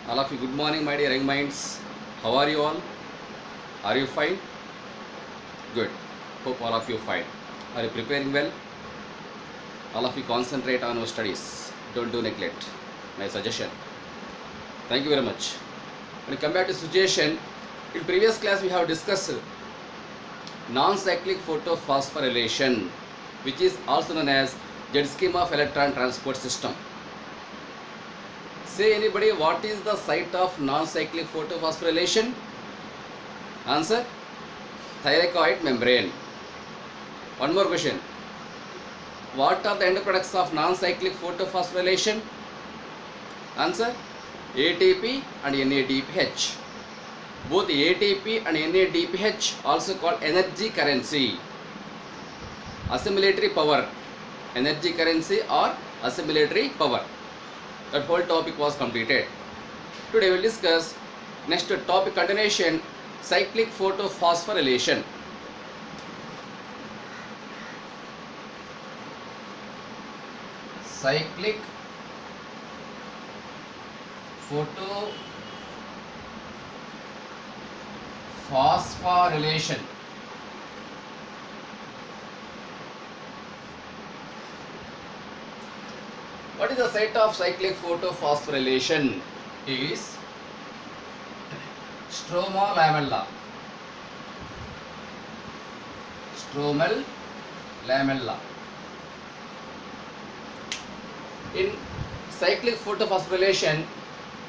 All of you, good morning, my dear young minds. How are you all? Are you fine? Good. Hope all of you fine. Are you preparing well? All of you concentrate on your studies. Don't do neglect. My suggestion. Thank you very much. When we come back to situation, in previous class we have discussed non-cyclic photophosphorylation, which is also known as jet scheme of electron transport system. Say anybody, what is the site of non-cyclic photophosphorylation? Answer: thylakoid membrane. One more question. What are the end products of non-cyclic photophosphorylation? Answer: ATP and NADPH. Both ATP and NADPH also called energy currency, assimilatory power, energy currency or assimilatory power. That whole topic was completed. Today we will discuss next topic continuation, cyclic photophosphorylation. Cyclic photophosphorylation. What is the site of cyclic photophosphorylation? Is stromal lamella. Stromal lamella. In cyclic photophosphorylation,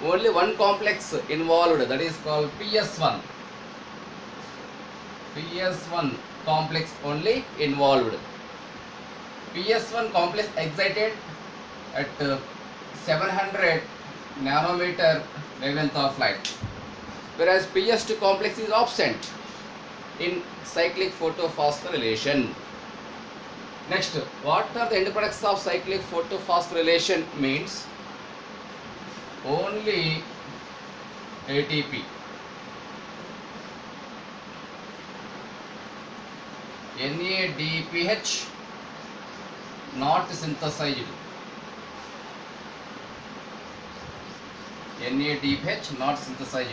only one complex involved, that is called PS1. PS1 complex only involved. PS1 complex excited at 700 nanometer wavelength of light, whereas PS2 complex is absent in cyclic photophosphorylation. Next, what are the end products of cyclic photophosphorylation? Means only ATP, NADPH not synthesized, NADPH not synthesized.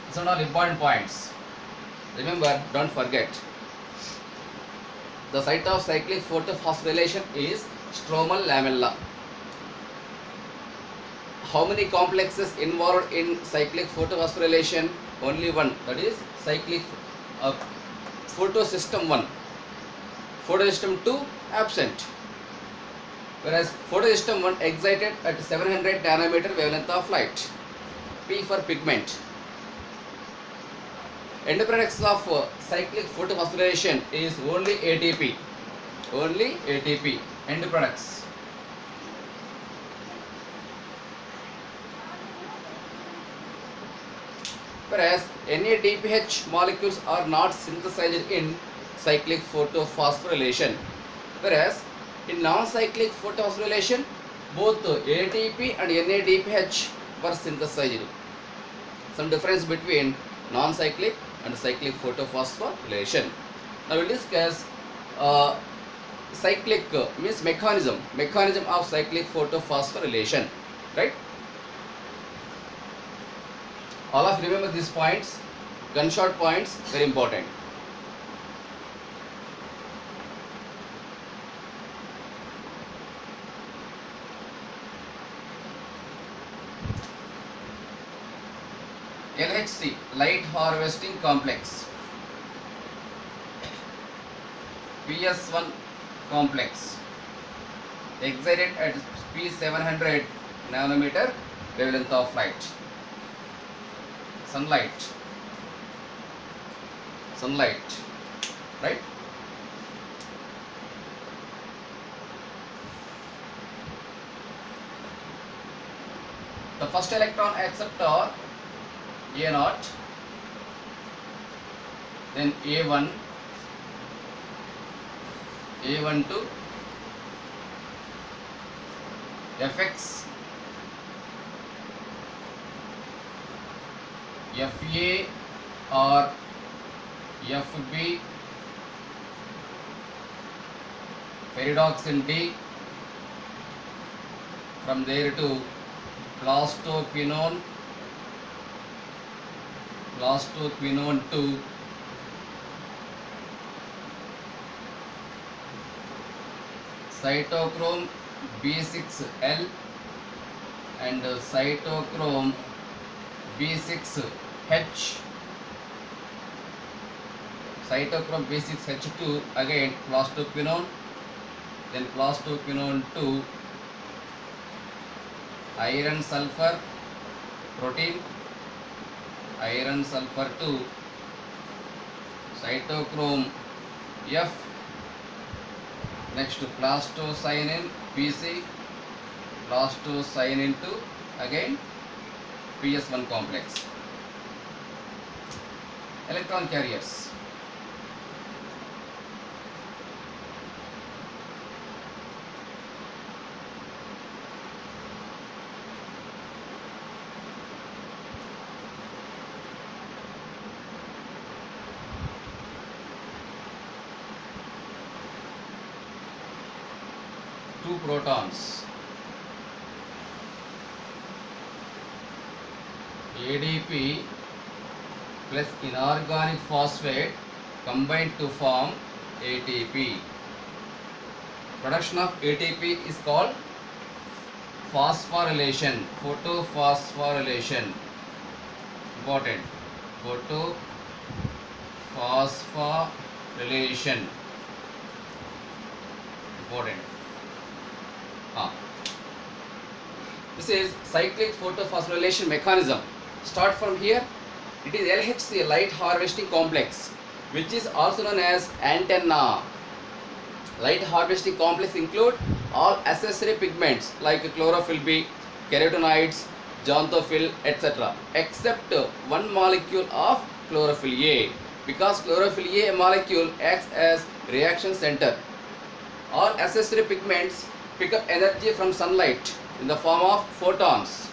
These are all important points. Remember, don't forget. The site of cyclic photophosphorylation is stromal lamella. How many complexes involved in cyclic photophosphorylation? Only one, that is cyclic photosystem 1. Photosystem 2 absent, whereas photosystem 1 excited at 700 nanometer wavelength of light. P for pigment. End products of cyclic photophosphorylation is only ATP. Only ATP. End products. Whereas NADPH molecules are not synthesized in cyclic photophosphorylation. Whereas in non-cyclic photophosphorylation, both ATP and NADPH were synthesized. Some difference between non-cyclic and cyclic photophosphorylation. Now we will discuss cyclic means mechanism of cyclic photophosphorylation, right? All of you remember these points, gunshot points, very important. LHC, light harvesting complex. PS1 complex excited at P700 nanometer wavelength of light. Sunlight, right? The first electron acceptor A0, then A1, A12, FX, FA or FB, pyridoxine D, From there to plastoquinone, plastoquinone to cytochrome B6L and cytochrome B6H, cytochrome B6H2, again plastoquinone, then plastoquinone to iron sulfur protein, iron sulfur to cytochrome F, next to plastocyanin PC, plastocyanin to again PS1 complex. Electron carriers. Two protons, ADP plus inorganic phosphate combined to form ATP. Production of ATP is called phosphorylation, photophosphorylation. Important, photophosphorylation, important. This is cyclic photophosphorylation mechanism. Start from here. It is LHC, light harvesting complex, which is also known as antenna. Light harvesting complex include all accessory pigments like chlorophyll B, carotenoids, xanthophyll, etc. except one molecule of chlorophyll A, because chlorophyll A molecule acts as reaction center. All accessory pigments pick up energy from sunlight in the form of photons.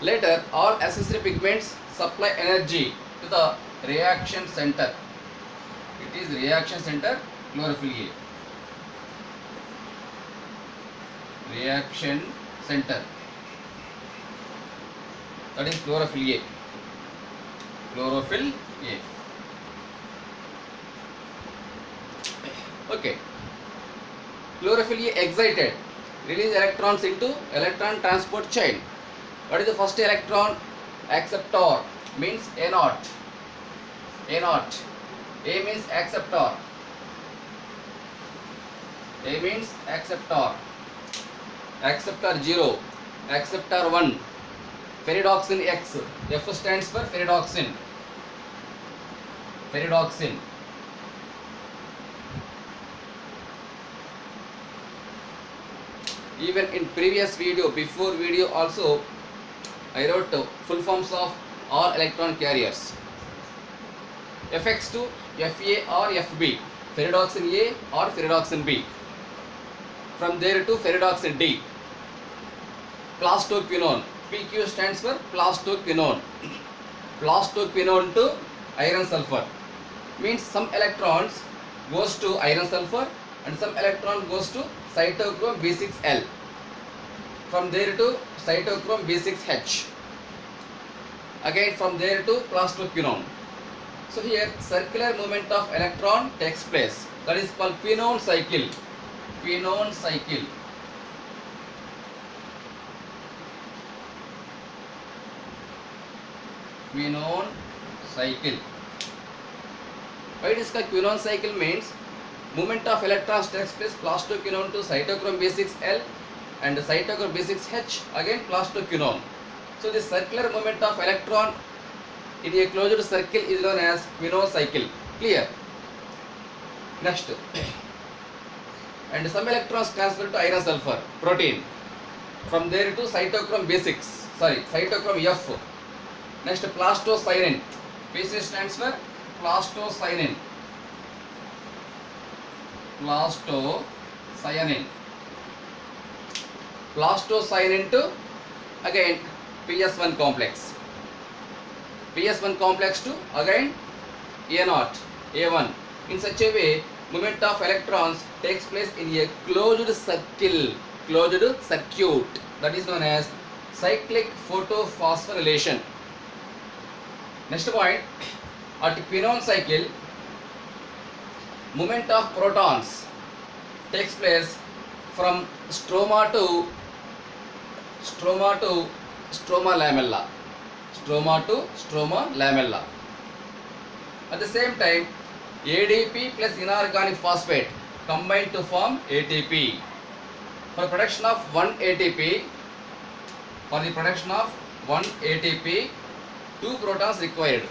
Later, all accessory pigments supply energy to the reaction center. It is reaction center chlorophyll A. Reaction center, that is chlorophyll A. Okay. Chlorophyll A excited, release electrons into electron transport chain. What is the first electron? Acceptor, means A0. A means acceptor. Acceptor 0, acceptor 1. Ferredoxin X. F stands for ferredoxin. Even in previous video, before video also, I wrote full forms of all electron carriers. FX2, FA or FB, ferredoxin A or ferredoxin B. From there to ferredoxin D. Plastoquinone, PQ stands for plastoquinone. Plastoquinone to iron sulfur, means some electrons goes to iron sulfur and some electron goes to cytochrome B6L. From there to cytochrome B6H. Again from there to plastoquinone. So here circular movement of electron takes place. That is called quinone cycle. Quinone cycle. Why it is called quinone cycle? Means movement of electrons takes place plastoquinone to cytochrome B6L and cytochrome B6H, again plastoquinone. So this circular movement of electron in a closed circle is known as quinone cycle. Clear? Next, and some electrons transfer to iron sulfur protein. From there to cytochrome cytochrome F. Next, plastocyanin. PC stands for plastocyanin. Plastocyanin to again PS1 complex to again A0. A1. In such a way, movement of electrons takes place in a closed circle, closed circuit, that is known as cyclic photophosphorylation. Next point, at Pinon cycle, movement of protons takes place from stroma to stroma lamella. Stroma to stroma lamella. At the same time, ADP plus inorganic phosphate combine to form ATP. For production of 1 ATP, two protons required.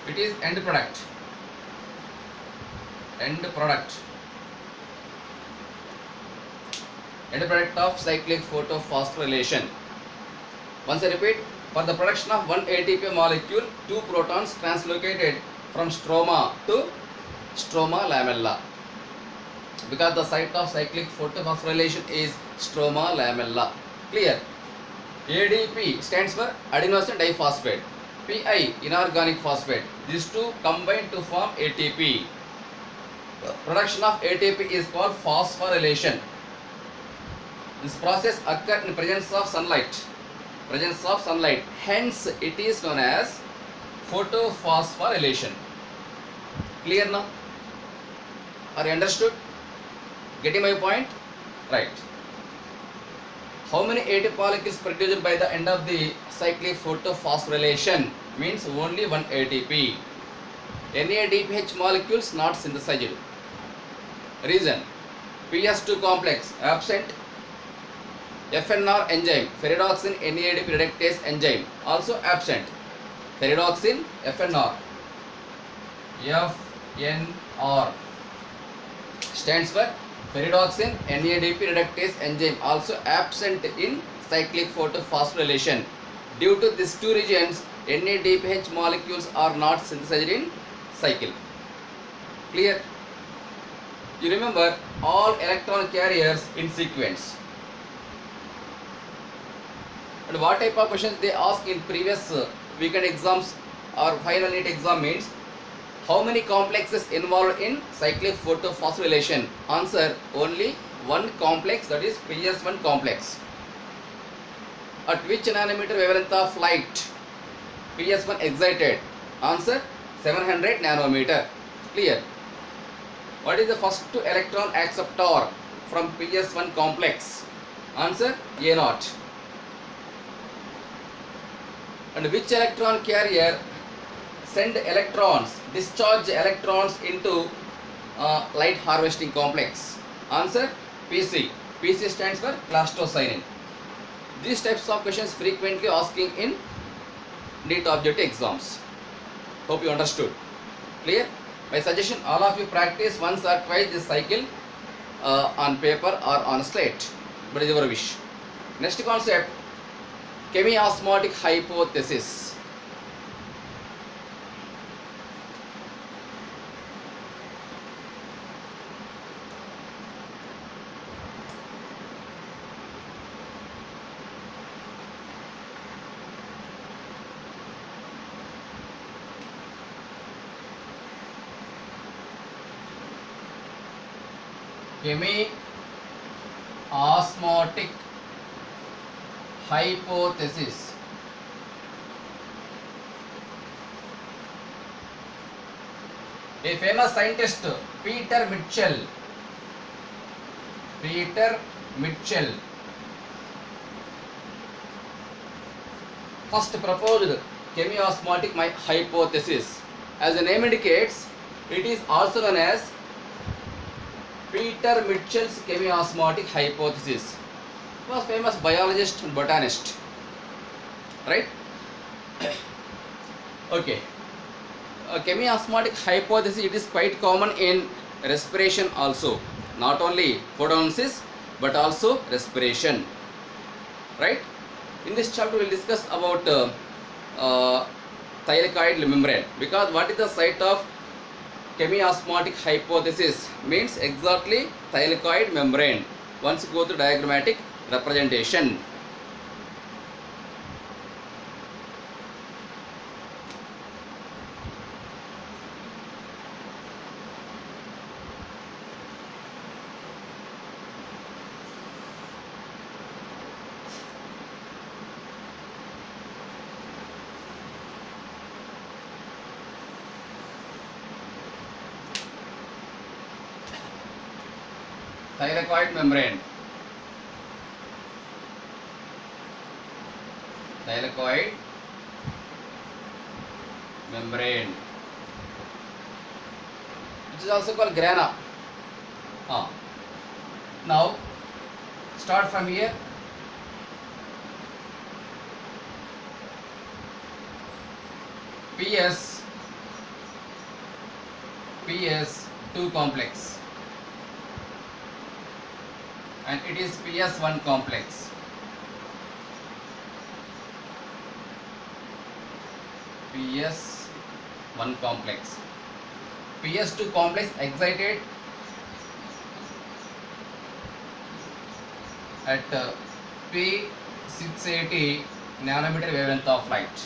It is end product. End product of cyclic photophosphorylation. Once I repeat, for the production of 1 ATP molecule, two protons translocated from stroma to stroma lamella, because the site of cyclic photophosphorylation is stroma lamella. Clear? ADP stands for adenosine diphosphate, PI inorganic phosphate. These two combine to form ATP. Production of ATP is called phosphorylation. This process occurs in presence of sunlight. Hence it is known as photophosphorylation. Clear now? Are you understood? Getting my point? Right. How many ATP molecules produced by the end of the cyclic photophosphorylation? Means only 1 ATP. NADPH molecules not synthesized. Reason: PS2 complex absent. FNR enzyme, ferredoxin NADP reductase enzyme, also absent. Ferredoxin FNR stands for ferredoxin NADP reductase enzyme, also absent in cyclic photophosphorylation. Due to these two regions, NADPH molecules are not synthesized in cycle. Clear? You remember all electron carriers in sequence. And what type of questions they ask in previous weekend exams or final NEET exam means, how many complexes involved in cyclic photophosphorylation? Answer: only one complex, that is PS1 complex. At which nanometer wavelength of light PS1 excited? Answer: 700 nanometer. Clear? What is the first electron acceptor from PS1 complex? Answer: A0. And which electron carrier send electrons, discharge electrons into light harvesting complex? Answer: PC. PC stands for plastocyanin. These types of questions frequently asking in NEET objective exams. Hope you understood. Clear? My suggestion, all of you practice once or twice this cycle on paper or on slate, but it is your wish. Next concept, chemiosmotic hypothesis. Chemiosmotic hypothesis. A famous scientist, Peter Mitchell first proposed chemiosmotic hypothesis. As the name indicates, it is also known as Peter Mitchell's chemiosmotic hypothesis. He was famous biologist and botanist, right? Okay. Chemiosmotic hypothesis, it is quite common in respiration also, not only photosynthesis but also respiration, right? In this chapter we will discuss about thylakoid membrane, because what is the site of chemiosmotic hypothesis means exactly thylakoid membrane. Once you go to diagrammatic representation. Thylakoid membrane. Thylakoid membrane, which is also called grana. Now start from here. PS2 complex, and it is PS1 complex. PS1 complex. PS2 complex excited at P680 nanometer wavelength of light,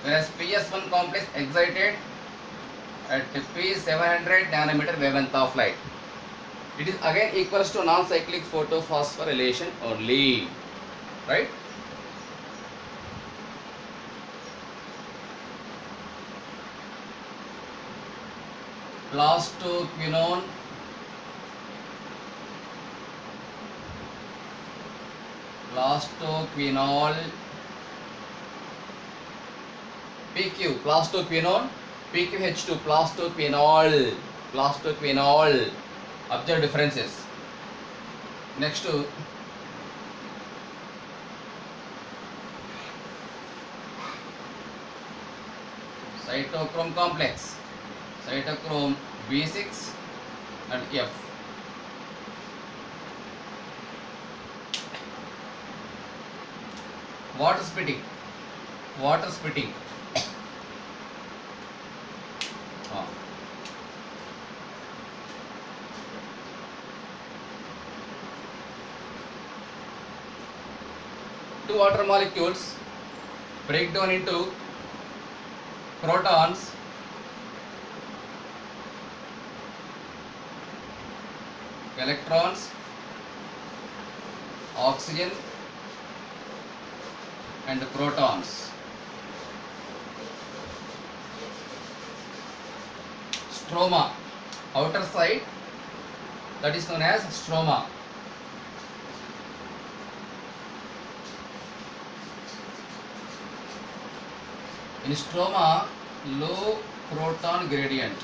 whereas PS1 complex excited at P700 nanometer wavelength of light. It is again equals to non-cyclic photophosphorylation only, right? Plastoquinone, plastoquinol, PQ, plastoquinone, PQH2, plastoquinol, plastoquinol. Observe differences. Next to cytochrome complex, cytochrome B6 and F. Water splitting, water splitting. Two water molecules break down into protons, electrons, oxygen and protons. Stroma, outer side, that is known as stroma. In stroma, low proton gradient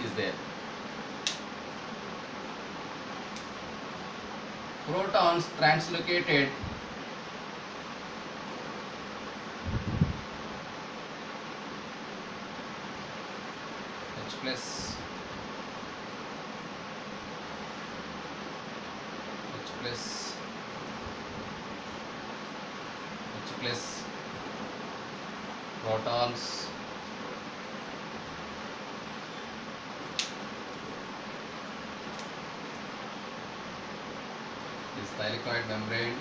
is there. Protons translocated H plus protons, this thylakoid membrane.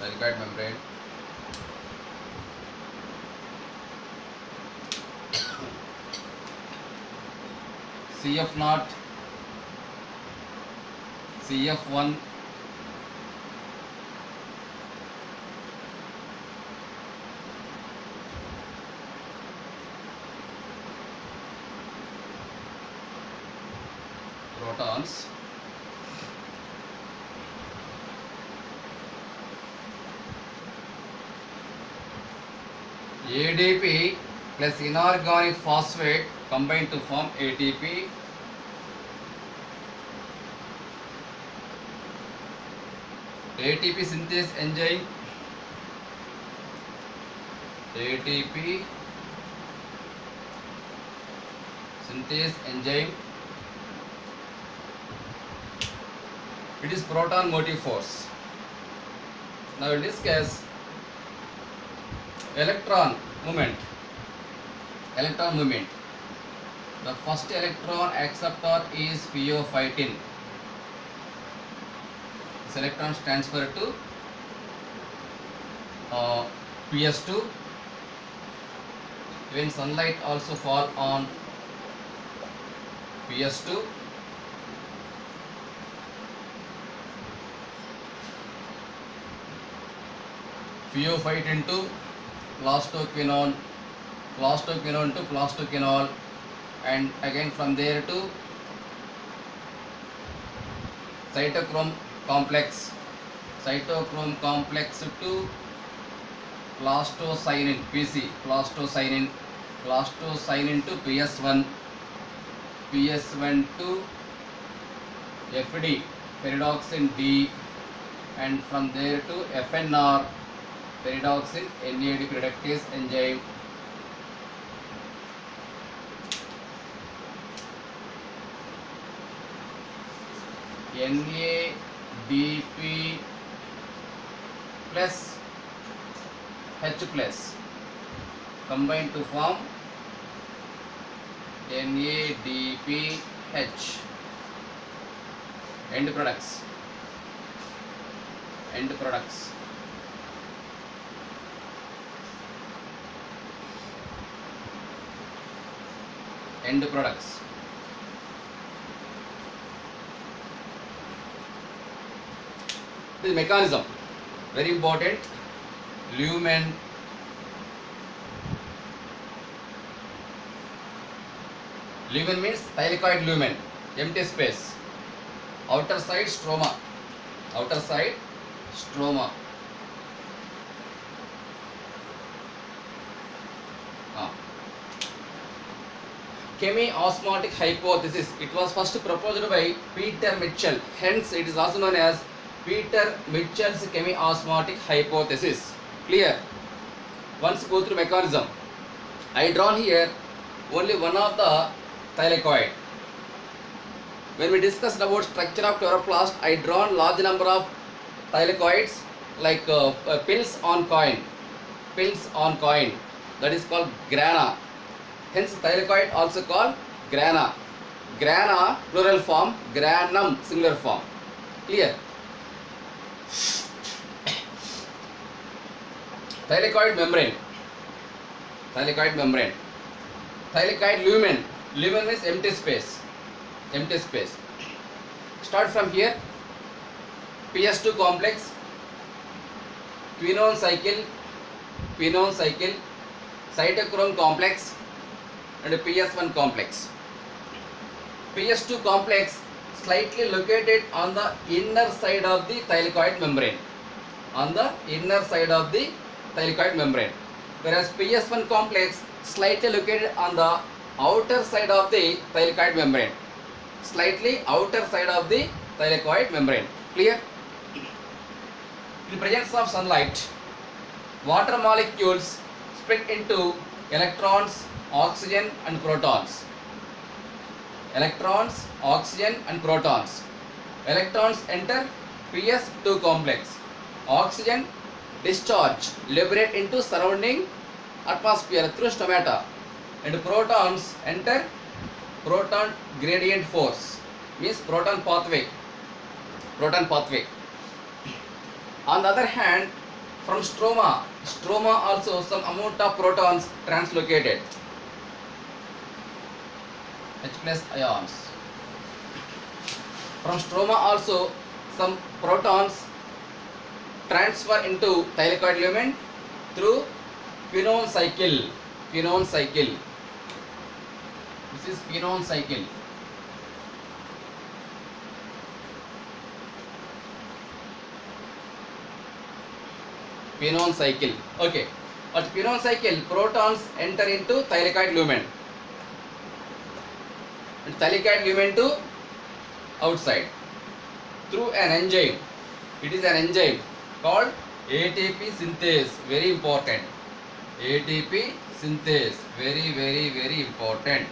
Thylakoid membrane. CF0, CF1, protons, ADP plus inorganic phosphate combine to form ATP. ATP synthase enzyme, ATP synthase enzyme. It is proton motive force. Now in this case, electron movement. The first electron acceptor is pheophytin. This electron transfer to PS2. When sunlight also fall on PS2, Pheophyte into plastoquinone, plastoquinone to plastoquinol, and again from there to cytochrome complex, cytochrome complex to plastocyanin, PC, plastocyanin, plastocyanin to PS1, PS1 to FD, pyridoxine D, and from there to FNR, pyridoxine NAD reductase enzyme. NADP plus H plus combine to form NADPH. End products. End products. End products. This mechanism very important. Lumen, lumen means thylakoid lumen, empty space. Outer side stroma, outer side stroma. Chemiosmotic hypothesis. It was first proposed by Peter Mitchell. Hence, it is also known as Peter Mitchell's chemiosmotic hypothesis. Clear? Once go through mechanism. I drawn here only one of the thylakoid. When we discussed about structure of chloroplast, I drawn large number of thylakoids like pills on coin. Pills on coin. That is called grana. Hence thylakoid also called grana. Grana plural form, granum singular form. Clear? Thylakoid membrane. Thylakoid membrane. Thylakoid lumen. Lumen means empty space. Empty space. Start from here. PS2 complex, quinone cycle, cytochrome complex, and PS1 complex. PS2 complex slightly located on the inner side of the thylakoid membrane. On the inner side of the thylakoid membrane. Whereas PS1 complex slightly located on the outer side of the thylakoid membrane. Slightly outer side of the thylakoid membrane. Clear? In presence of sunlight, water molecules split into electrons, oxygen and protons. Electrons, oxygen and protons. Electrons enter PS2 complex. Oxygen discharge, liberate into surrounding atmosphere through stomata. And protons enter proton gradient force, means proton pathway. Proton pathway. On the other hand, from stroma also some amount of protons translocated. H plus ions. From stroma also some protons transfer into thylakoid lumen through quinone cycle. Quinone cycle. This is quinone cycle. Quinone cycle. Okay. At quinone cycle, protons enter into thylakoid lumen. And thylakoid lumen to outside through an enzyme. It is an enzyme called ATP synthase. Very important. ATP synthase. Very important.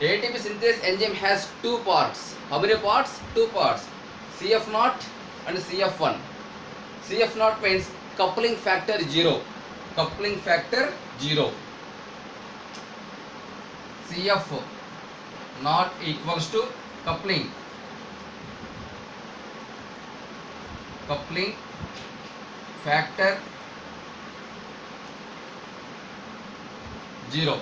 ATP synthase enzyme has two parts. How many parts? Two parts. CF0 and CF1. CF0 means coupling factor 0. Coupling factor 0. CF not equals to coupling. Coupling factor 0.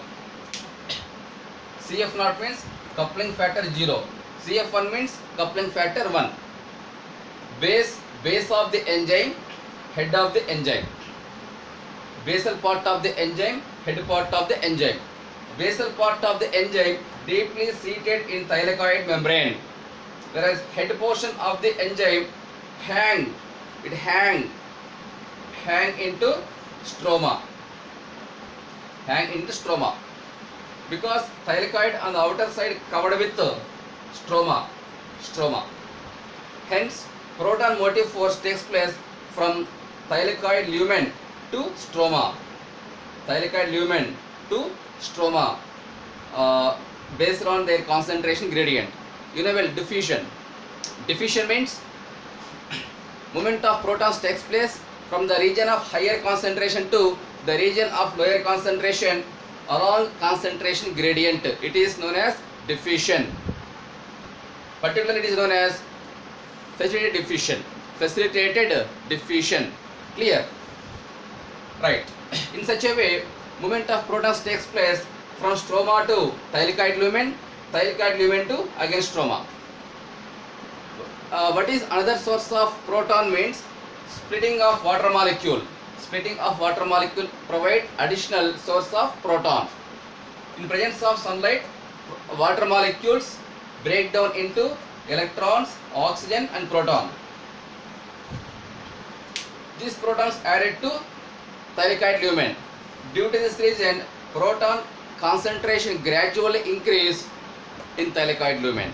CF0 means coupling factor 0. CF1 means coupling factor 1. Base of the enzyme head of the enzyme. Basal part of the enzyme, head part of the enzyme. Basal part of the enzyme deeply seated in thylakoid membrane, whereas head portion of the enzyme hang into stroma. Hang into stroma. Because thylakoid on the outer side covered with stroma. Hence, proton motive force takes place from thylakoid lumen to stroma. Thylakoid lumen to stroma based on their concentration gradient. You know well, diffusion. Diffusion means movement of protons takes place from the region of higher concentration to the region of lower concentration along concentration gradient. It is known as diffusion. Particularly it is known as facilitated diffusion. Clear? Right. In such a way, movement of protons takes place from stroma to thylakoid lumen to again stroma. What is another source of proton means splitting of water molecule. Splitting of water molecule provide additional source of protons. In presence of sunlight, water molecules break down into electrons, oxygen and proton. These protons added to thylakoid lumen. Due to this reason, proton concentration gradually increase in thylakoid lumen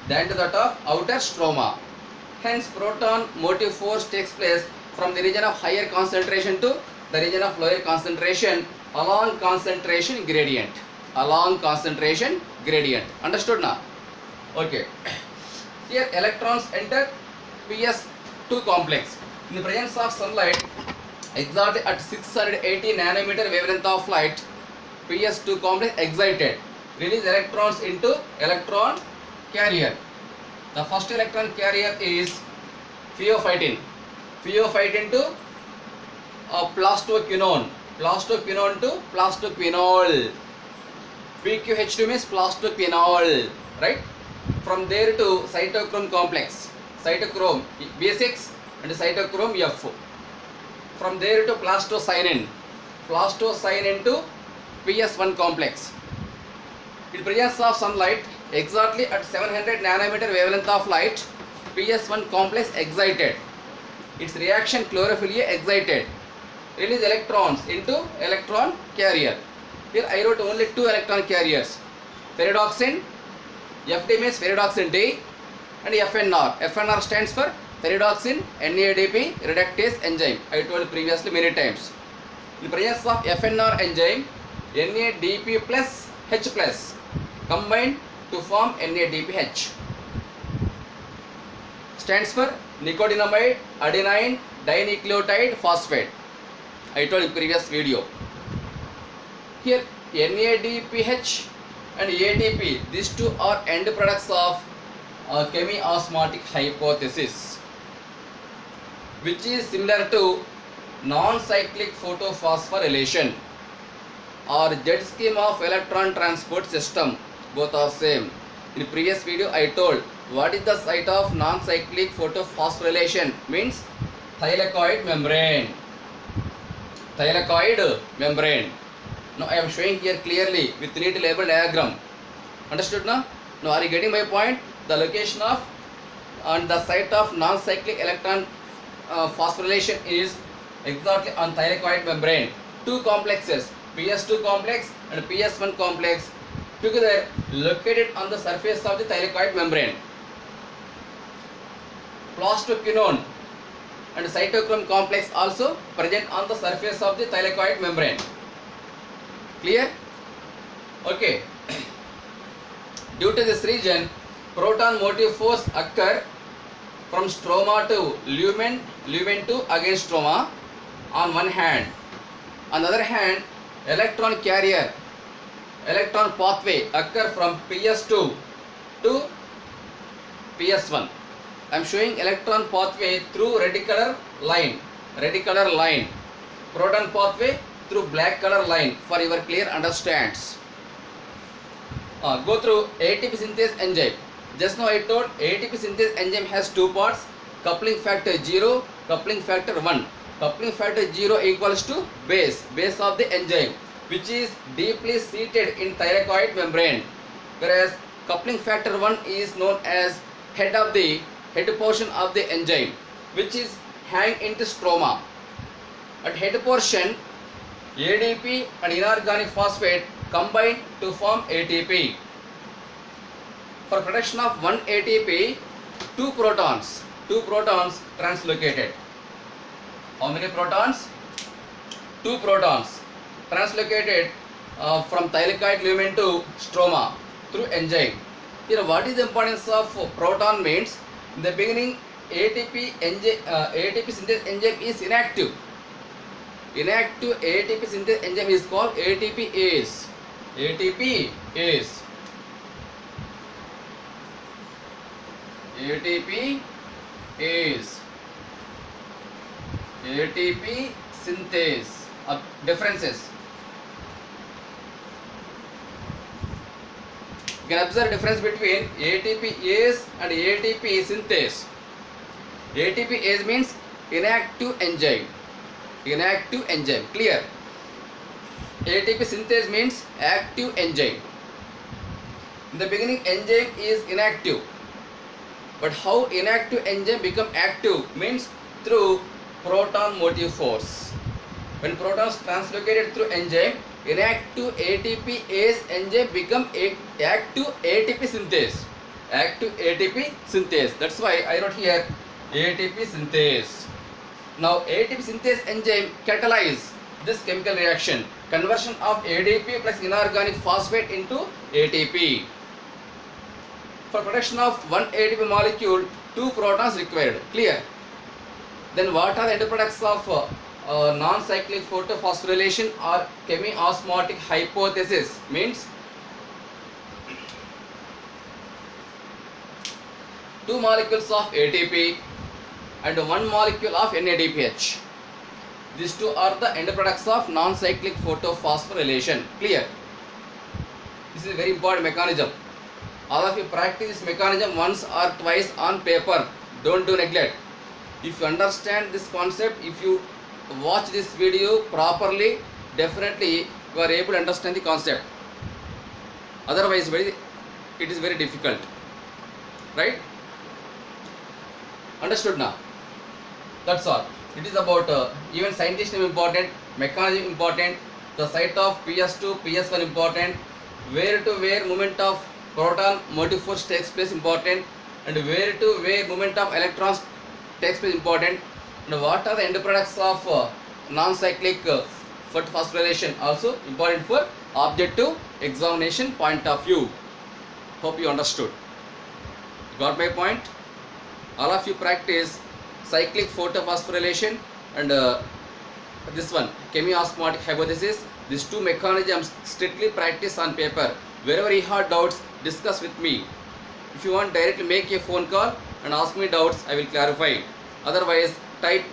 than to that of outer stroma. Hence, proton motive force takes place from the region of higher concentration to the region of lower concentration along concentration gradient. Understood now? Okay. Here electrons enter PS2 complex. In the presence of sunlight, exactly at 680 nanometer wavelength of light, PS2 complex excited, release electrons into electron carrier. The first electron carrier is pheophytin. Pheophytin to plastoquinone. Plastoquinone to plastoquinol. PQH2 means plastoquinol. Right? From there to cytochrome complex. Cytochrome B6 and cytochrome F. From there to plastocyanin. Plastocyanin to PS1 complex. In presence of sunlight, exactly at 700 nanometer wavelength of light, PS1 complex excited. Its reaction chlorophyll excited. Release electrons into electron carrier. Here I wrote only 2 electron carriers. Ferredoxin, FD means ferredoxin D, and FNR. FNR stands for ferredoxin NADP reductase enzyme. I told previously many times. In presence of FNR enzyme, NADP plus H plus combine to form NADPH. Stands for nicotinamide adenine dinucleotide phosphate. I told in previous video. Here NADPH and ATP, these two are end products of chemiosmotic hypothesis, which is similar to non-cyclic photophosphorylation or jet scheme of electron transport system. Both are same. In previous video I told what is the site of non-cyclic photophosphorylation means thylakoid membrane. Now I am showing here clearly with neat label diagram. Understood now? Now are you getting my point? The location of and the site of non-cyclic electron phosphorylation is exactly on thylakoid membrane. Two complexes, PS2 complex and PS1 complex, together located on the surface of the thylakoid membrane. Plastoquinone and cytochrome complex also present on the surface of the thylakoid membrane. Clear? Okay. Due to this region, proton motive force occur from stroma to lumen to again stroma on one hand. On the other hand, electron carrier, electron pathway occur from PS2 to PS1. I am showing electron pathway through red color line. Proton pathway through black color line for your clear understands. Go through ATP synthase enzyme. Just now I told ATP synthase enzyme has two parts, coupling factor 0, coupling factor 1. Coupling factor 0 equals to base of the enzyme, which is deeply seated in thylakoid membrane, whereas coupling factor 1 is known as head portion of the enzyme, which is hang into stroma. At head portion, ADP and inorganic phosphate combine to form ATP. For production of 1 ATP, two protons translocated. How many protons? 2 protons translocated from thylakoid lumen to stroma through enzyme. Here, what is the importance of proton means? In the beginning, ATP synthesis enzyme is inactive. Inactive ATP synthesis enzyme is called ATPase. ATPase. ATP synthase. Differences. You can observe difference between ATPase and ATP synthase. ATPase means inactive enzyme. Clear? ATP synthase means active enzyme. In the beginning, enzyme is inactive. But how inactive enzyme become active means through proton motive force. When protons translocated through enzyme, inactive ATPase enzyme become active ATP synthase. That's why I wrote here ATP synthase. Now ATP synthase enzyme catalyze this chemical reaction, conversion of ADP plus inorganic phosphate into ATP. For production of 1 ATP molecule, 2 protons required. Clear? Then what are the end products of non-cyclic photophosphorylation or chemiosmotic hypothesis? Means 2 molecules of ATP and 1 molecule of NADPH. These 2 are the end products of non-cyclic photophosphorylation. Clear? This is a very important mechanism. All of you practice this mechanism once or twice on paper. Don't do neglect. If you understand this concept, if you watch this video properly, definitely you are able to understand the concept. Otherwise, it is very difficult. Right? Understood now? That's all. It is about even scientist name important, mechanism important, the site of PS2, PS1 important, where to where movement of proton motive force takes place important, and where to where movement of electrons takes place important, and what are the end products of non-cyclic phosphorylation also important for objective examination point of view. Hope you understood. Got my point? All of you practice cyclic photophosphorylation and this one chemiosmotic hypothesis. These 2 mechanisms strictly practice on paper. Wherever you have doubts, discuss with me. If you want, directly make a phone call and ask me doubts. I will clarify. Otherwise, type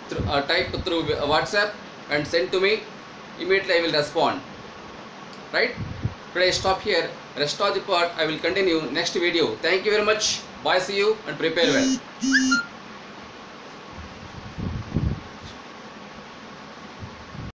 through WhatsApp and send to me. Immediately I will respond. Right? Today I stop here. Rest of the part I will continue next video. Thank you very much. Bye. See you and prepare well.